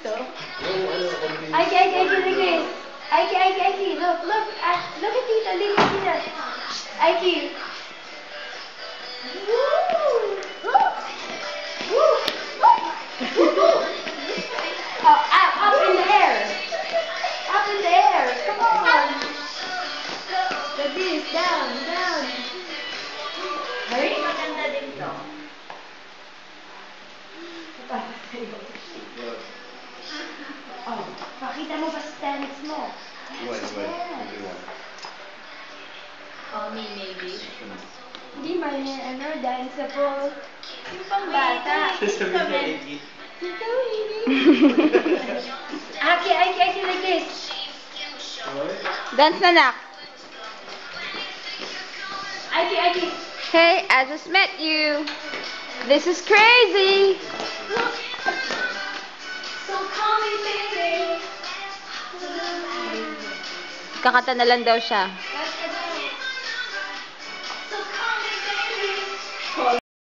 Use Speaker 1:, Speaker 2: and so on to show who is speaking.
Speaker 1: dito. Aiki, look at this. Aiki, look at Tita, look at Tita. Aiki. Up in the air. Up in the air. Come on. Like this, down. Hurry.
Speaker 2: Maganda din to.
Speaker 1: Oh, pakita mo pa stance mo.
Speaker 2: Oh, me maybe.
Speaker 1: Hindi man yan, danceable. Yung pang bata.
Speaker 2: Sasabihin
Speaker 1: Tito, Aki, like this.
Speaker 3: Dance na, nak.
Speaker 1: Aki.
Speaker 3: Hey, I just met you. This is crazy.
Speaker 1: So call me baby.
Speaker 3: Kakanta na lang daw siya.